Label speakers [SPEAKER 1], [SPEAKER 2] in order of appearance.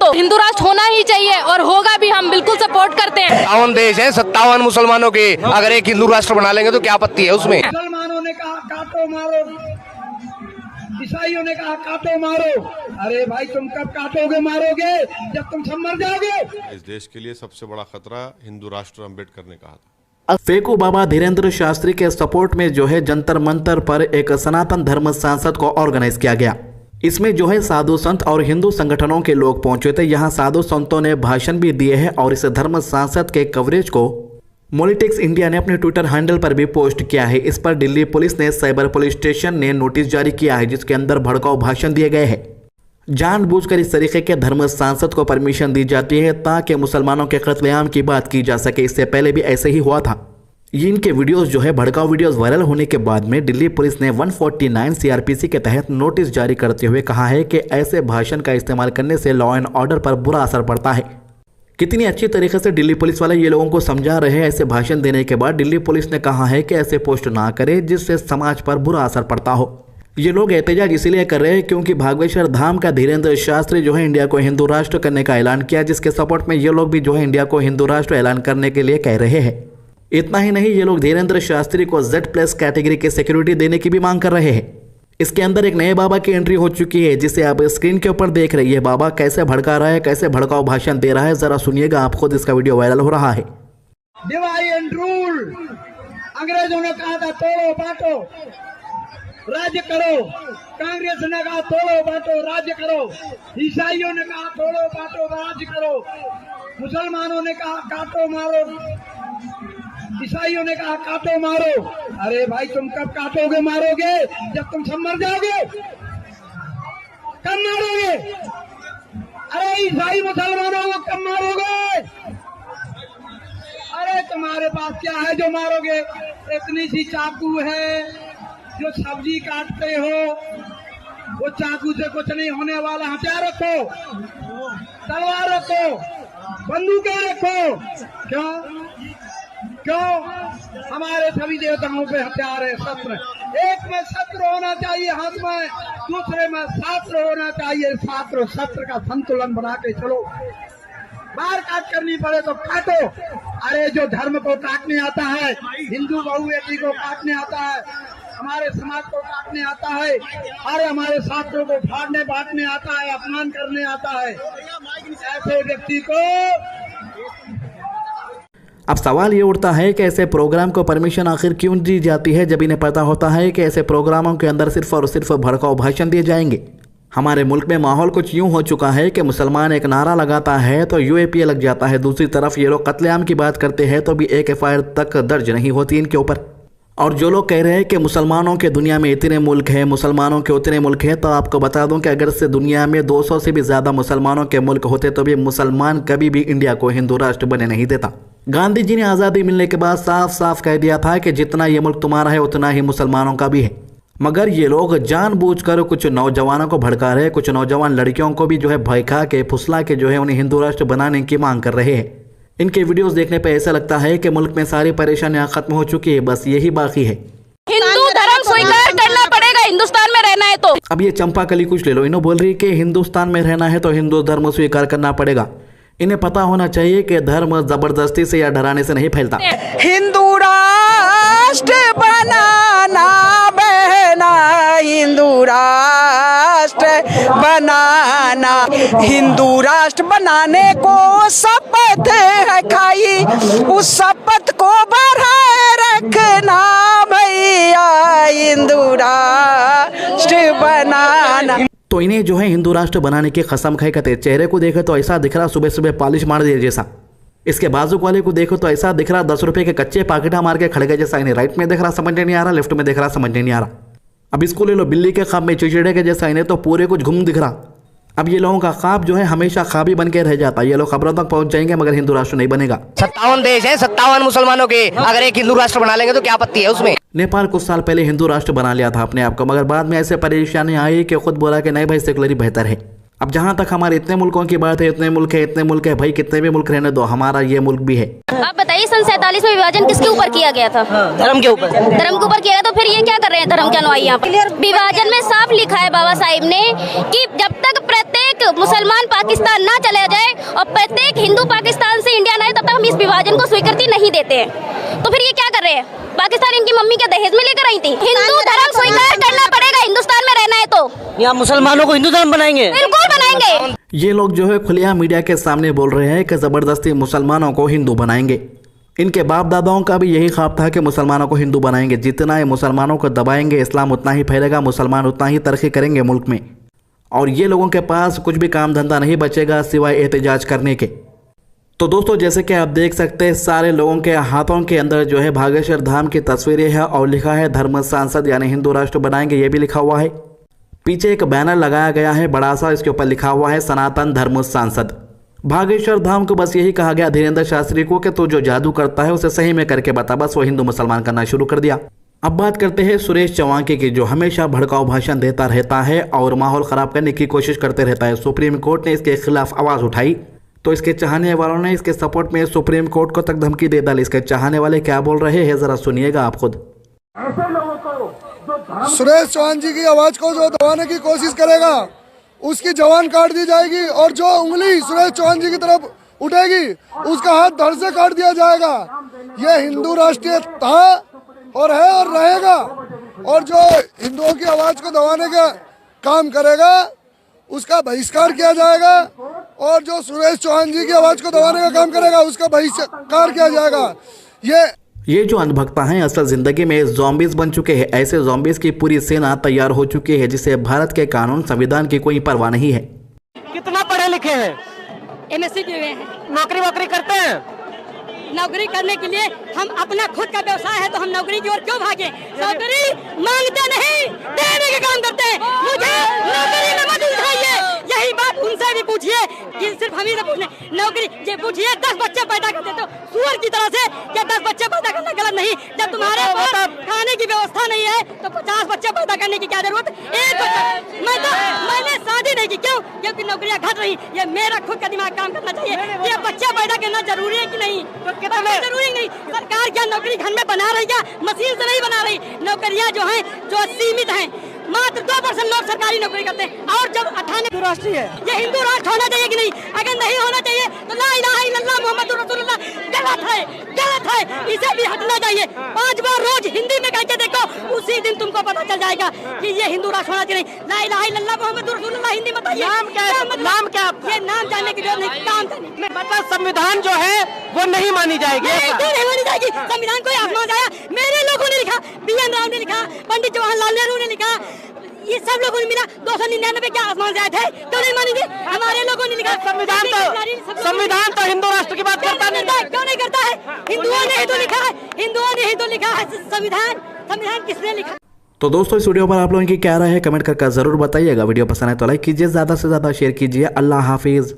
[SPEAKER 1] तो हिंदू राष्ट्र होना ही चाहिए और होगा भी, हम बिल्कुल सपोर्ट करते हैं।
[SPEAKER 2] 57 देश है, 57 मुसलमानों के, अगर एक हिंदू राष्ट्र बना लेंगे तो क्या आपत्ति है उसमें?
[SPEAKER 3] मुसलमानों ने कहा काटो मारो, ईसाइयों ने कहा काटो मारो। अरे भाई तुम कब काटोगे मारोगे? जब तुम सब मर जाओगे।
[SPEAKER 4] इस देश के लिए सबसे बड़ा खतरा हिंदू राष्ट्र अम्बेडकर ने कहा था।
[SPEAKER 5] फेकू बाबा धीरेन्द्र शास्त्री के सपोर्ट में जो है जंतर मंतर पर एक सनातन धर्म सांसद को ऑर्गेनाइज किया गया। इसमें जो है साधु संत और हिंदू संगठनों के लोग पहुंचे थे। यहाँ साधु संतों ने भाषण भी दिए हैं और इस धर्म सांसद के कवरेज को पॉलिटिक्स इंडिया ने अपने ट्विटर हैंडल पर भी पोस्ट किया है। इस पर दिल्ली पुलिस ने साइबर पुलिस स्टेशन ने नोटिस जारी किया है, जिसके अंदर भड़काऊ भाषण दिए गए हैं। जानबूझकर इस तरीके के धर्म सांसद को परमिशन दी जाती है ताकि मुसलमानों के कत्लेआम की बात की जा सके। इससे पहले भी ऐसे ही हुआ था। इनके वीडियोस जो है भड़काऊ वीडियोस वायरल होने के बाद में दिल्ली पुलिस ने 149 सीआरपीसी के तहत नोटिस जारी करते हुए कहा है कि ऐसे भाषण का इस्तेमाल करने से लॉ एंड ऑर्डर पर बुरा असर पड़ता है। कितनी अच्छी तरीके से दिल्ली पुलिस वाले ये लोगों को समझा रहे हैं। ऐसे भाषण देने के बाद दिल्ली पुलिस ने कहा है कि ऐसे पोस्ट ना करें जिससे समाज पर बुरा असर पड़ता हो। ये लोग एहतजाज इसीलिए कर रहे हैं क्योंकि भागवेश्वर धाम का धीरेन्द्र शास्त्री जो है इंडिया को हिंदू राष्ट्र करने का ऐलान किया, जिसके सपोर्ट में ये लोग भी जो है इंडिया को हिंदू राष्ट्र ऐलान करने के लिए कह रहे हैं। इतना ही नहीं, ये लोग धीरेन्द्र शास्त्री को Z+ कैटेगरी की सिक्योरिटी देने की भी मांग कर रहे हैं। इसके अंदर एक नए बाबा की एंट्री हो चुकी है, जिसे आप स्क्रीन के ऊपर देख रही है। बाबा कैसे भड़का रहा है, कैसे भड़काऊ भाषण दे रहा है, जरा सुनिएगा। आप खुद इसका वीडियो वायरल हो रहा है।
[SPEAKER 3] डिवाइड एंड रूल, अंग्रेजों ने कहा था तोड़ो बांटो राज्य करो, कांग्रेस ने कहा तोड़ो बांटो राज्य करो, ईसाइयों ने कहा तोड़ो बांटो राज्य करो, मुसलमानों ने कहा काटो मारो, ईसाइयों ने कहा काटो मारो। अरे भाई तुम कब काटोगे मारोगे? जब तुम सब मर जाओगे। कब मारोगे? अरे ईसाई मुसलमानों को कब मारोगे? अरे तुम्हारे पास क्या है जो मारोगे? इतनी सी चाकू है जो सब्जी काटते हो, वो चाकू से कुछ नहीं होने वाला। हथियार रखो, तलवार रखो, बंदूकें रखो। क्यों? हमारे सभी देवताओं पे हथियार है, शस्त्र। एक में शस्त्र होना चाहिए हाथ में, दूसरे में शास्त्र होना चाहिए। शास्त्र शस्त्र का संतुलन बना के चलो। बार काट करनी पड़े तो काटो। अरे जो धर्म को काटने आता है, हिंदू बहुएती को काटने आता है, हमारे समाज को काटने आता है, अरे हमारे शास्त्रों को फाड़ने बांटने आता है, अपमान करने आता है, ऐसे व्यक्ति को।
[SPEAKER 5] अब सवाल ये उठता है कि ऐसे प्रोग्राम को परमिशन आखिर क्यों दी जाती है, जब इन्हें पता होता है कि ऐसे प्रोग्रामों के अंदर सिर्फ और सिर्फ भड़काऊ भाषण दिए जाएंगे। हमारे मुल्क में माहौल कुछ यूं हो चुका है कि मुसलमान एक नारा लगाता है तो UAPA लग जाता है। दूसरी तरफ ये लोग कत्लेआम की बात करते हैं तो भी एक FIR तक दर्ज नहीं होती इनके ऊपर। और जो लोग कह रहे हैं कि मुसलमानों के दुनिया में इतने मुल्क हैं, मुसलमानों के उतने मुल्क हैं, तो आपको बता दूं कि अगर से दुनिया में 200 से भी ज़्यादा मुसलमानों के मुल्क होते तो भी मुसलमान कभी भी इंडिया को हिंदू राष्ट्र बने नहीं देता। गांधी जी ने आज़ादी मिलने के बाद साफ साफ कह दिया था कि जितना ये मुल्क तुम्हारा है उतना ही मुसलमानों का भी है। मगर ये लोग जानबूझकर कुछ नौजवानों को भड़का रहे, कुछ नौजवान लड़कियों को भी जो है भड़का के फुसला के जो है उन्हें हिंदू राष्ट्र बनाने की मांग कर रहे हैं। इनके वीडियोस देखने पे ऐसा लगता है कि मुल्क में सारी परेशानियां खत्म हो चुकी है, बस यही बाकी है।
[SPEAKER 1] हिंदू धर्म स्वीकार करना पड़ेगा हिंदुस्तान में रहना है तो।
[SPEAKER 5] अब ये चंपा कली कुछ ले लो, इन्हों बोल रही कि हिंदुस्तान में रहना है तो हिंदू धर्म स्वीकार करना पड़ेगा। इन्हें पता होना चाहिए कि धर्म जबरदस्ती से या डराने से नहीं फैलता।
[SPEAKER 6] हिंदू राष्ट्र बनाना बहना, हिंदू राष्ट्र बनाना, हिंदू राष्ट्र बनाने को शपथ है खाई, उस शपथ को बढ़ाए रखना भैया, हिंदू राष्ट्र बनाना।
[SPEAKER 5] तो इन्हें जो है हिंदू राष्ट्र बनाने की कसम खाई कहते। चेहरे को देखे तो ऐसा दिख रहा सुबह सुबह पॉलिश मार दिए जैसा। इसके बाजू वाले को देखो तो ऐसा दिख रहा 10 रुपए के कच्चे पाकिटा मार के खड़े गए जैसा। इन्हें राइट में दिख रहा समझ नहीं आ रहा, लेफ्ट में दिख रहा समझ नहीं आ रहा। अब इसको ले लो बिल्ली के ख्वाब में चिड़चिड़े के जैसा, इन्हें तो पूरे कुछ घूम दिख रहा। अब ये लोगों का ख्वाब जो है हमेशा ख्वाब ही बन के रह जाता है। ये लोग खबरों तक पहुंच जाएंगे मगर हिंदू राष्ट्र नहीं बनेगा।
[SPEAKER 2] 57 देश है, 57 मुसलमानों के, अगर एक हिंदू राष्ट्र बना लेंगे तो क्या आपत्ति है उसमें?
[SPEAKER 5] नेपाल कुछ साल पहले हिंदू राष्ट्र बना लिया था अपने आप को, मगर बाद में ऐसे परेशानी आई कि खुद बोला कि नहीं भाई सेकुलर ही बेहतर है। अब जहाँ तक हमारे इतने मुल्कों की बात है, इतने मुल्क है भाई, कितने भी मुल्क रहने दो, हमारा ये मुल्क भी है।
[SPEAKER 1] आप बताइए सन 47 में विभाजन किसके ऊपर किया गया था?
[SPEAKER 2] धर्म के ऊपर।
[SPEAKER 1] धर्म के ऊपर किया गया, तो फिर ये क्या कर रहे हैं धर्म के अनुयायी यहाँ पर? विभाजन में साफ लिखा है बाबा साहिब ने कि जब तक प्रत्येक मुसलमान पाकिस्तान ना चले जाए और प्रत्येक हिंदू पाकिस्तान से इंडिया आए, तब तक हम इस विभाजन को स्वीकृति नहीं देते हैं। तो फिर ये क्या कर रहे हैं? पाकिस्तान इनकी मम्मी के दहेज में लेकर आई थी। हिंदू धर्म स्वीकार करना पड़ेगा हिंदुस्तान में रहना है तो।
[SPEAKER 7] यहाँ मुसलमानों को हिंदू धर्म बनाएंगे?
[SPEAKER 1] बिल्कुल बनाएंगे।
[SPEAKER 5] ये लोग जो है खुलेआम मीडिया के सामने बोल रहे हैं कि जबरदस्ती मुसलमानों को हिंदू बनाएंगे। इनके बाप दादाओं का भी यही ख्वाब था कि मुसलमानों को हिंदू बनाएंगे। जितना ये मुसलमानों को दबाएंगे, इस्लाम उतना ही फैलेगा, मुसलमान उतना ही तरक्की करेंगे मुल्क में। और ये लोगों के पास कुछ भी काम धंधा नहीं बचेगा सिवाय एहतजाज करने के। तो दोस्तों, जैसे कि आप देख सकते हैं, सारे लोगों के हाथों के अंदर जो है बागेश्वर धाम की तस्वीरें हैं और लिखा है धर्म सांसद यानी हिंदू राष्ट्र बनाएंगे, ये भी लिखा हुआ है। पीछे एक बैनर लगाया गया है बड़ा सा, इसके ऊपर लिखा हुआ है सनातन धर्म सांसद। बागेश्वर धाम को बस यही कहा गया धीरेन्द्र शास्त्री को कि तू जो जादू करता है उसे सही में करके बता। बस वो हिंदू मुसलमान करना शुरू कर दिया। अब बात करते हैं सुरेश चौहान की, जो हमेशा भड़काऊ भाषण देता रहता है और माहौल खराब करने की कोशिश करते रहता है। सुप्रीम कोर्ट ने इसके खिलाफ आवाज उठाई तो इसके चाहने वालों ने इसके सपोर्ट में सुप्रीम कोर्ट को तक धमकी दे डाली। इसके चाहने वाले क्या बोल रहे हैं जरा सुनिएगा आप खुद।
[SPEAKER 8] सुरेश चौहान जी की आवाज को जो दबाने की कोशिश करेगा उसकी जवान काट दी जाएगी, और जो उंगली सुरेश चौहान जी की तरफ उठेगी उसका हाथ धड़ से काट दिया जाएगा। यह हिंदू राष्ट्रीय था और है और रहेगा, और जो हिंदुओं की आवाज को दबाने का काम करेगा उसका बहिष्कार किया जाएगा, और जो सुरेश चौहान जी की आवाज को दबाने का काम करेगा उसका बहिष्कार किया जाएगा। ये जो अंधभक्ता हैं असल जिंदगी में ज़ॉम्बीज बन चुके हैं। ऐसे ज़ॉम्बीज की पूरी सेना तैयार हो चुकी है जिसे भारत के कानून संविधान की कोई परवाह नहीं है।
[SPEAKER 7] कितना पढ़े लिखे हैं?
[SPEAKER 1] MSc किए हुए हैं।
[SPEAKER 7] नौकरी वोकरी करते हैं?
[SPEAKER 1] नौकरी करने के लिए हम अपना खुद का व्यवसाय है तो हम नौकरी की ओर क्यों भागे? नौकरी मांगते नहीं, देने का काम करते हैं। मुझे नौकरी में मत उठाइए, यही बात उनसे भी पूछिए कि सिर्फ हम ही से पूछने। नौकरी ये पूछिए 10 बच्चे पैदा करते तो सुअर की तरह से क्या 10 बच्चे पैदा करना गलत नहीं? जब तुम्हारे पास खाने की व्यवस्था नहीं है तो 50 बच्चे पैदा करने की क्या जरूरत? एक बच्चा मैंने शादी नहीं की, क्यों? क्योंकि नौकरियां घट रही। ये मेरा खुद का दिमाग काम करना चाहिए। ये बच्चे पैदा करना जरूरी है कि नहीं? जरूरी नहीं। सरकार क्या नौकरी घर में बना रही है? मशीन से नहीं बना रही। नौकरियां जो हैं जो सीमित हैं, मात्र 2% लोग सरकारी नौकरी करते हैं, और जब 98 राष्ट्रीय है। ये हिंदू राष्ट्र होना चाहिए कि नहीं? अगर नहीं होना चाहिए तो ला इलाहा इल्लल्लाह मुहम्मदुर रसूलुल्लाह गलत है, गलत है। इसे भी हटना चाहिए। 5 बार रोज हिंदी में कह के देखो, उसी दिन तुमको पता चल जाएगा कि ये हिंदू राष्ट्र होना चाहिए। ला इलाहा इल्लल्लाह मुहम्मदुर रसूलुल्लाह हिंदी बताइए। नाम क्या है? नाम क्या? ये नाम जानने की जरूरत नहीं, काम करने।
[SPEAKER 7] मतलब संविधान जो है वो नहीं मानी जाएगी?
[SPEAKER 1] नहीं मानी जाएगी। संविधान कोई आसमान से आया? मेरे लोगों ने लिखा, BN राव ने लिखा, पंडित जवाहरलाल नेहरू ने लिखा, ये सब लोगों ने मिला। 299 क्या आसमान से आए थे? क्यों नहीं मानेंगे? हमारे लोगों ने लिखा।
[SPEAKER 7] संविधान तो हिंदू राष्ट्र की बात करता नहीं है।
[SPEAKER 1] क्यों नहीं करता है? हिंदुओं ने ही तो लिखा है, हिंदुओं ने ही तो लिखा है संविधान। संविधान किसने लिखा?
[SPEAKER 5] तो दोस्तों, इस वीडियो पर आप लोगों की क्या राय है कमेंट करके जरूर बताइएगा। वीडियो पसंद है तो लाइक कीजिए, ज्यादा से ज्यादा शेयर कीजिए। अल्लाह हाफिज।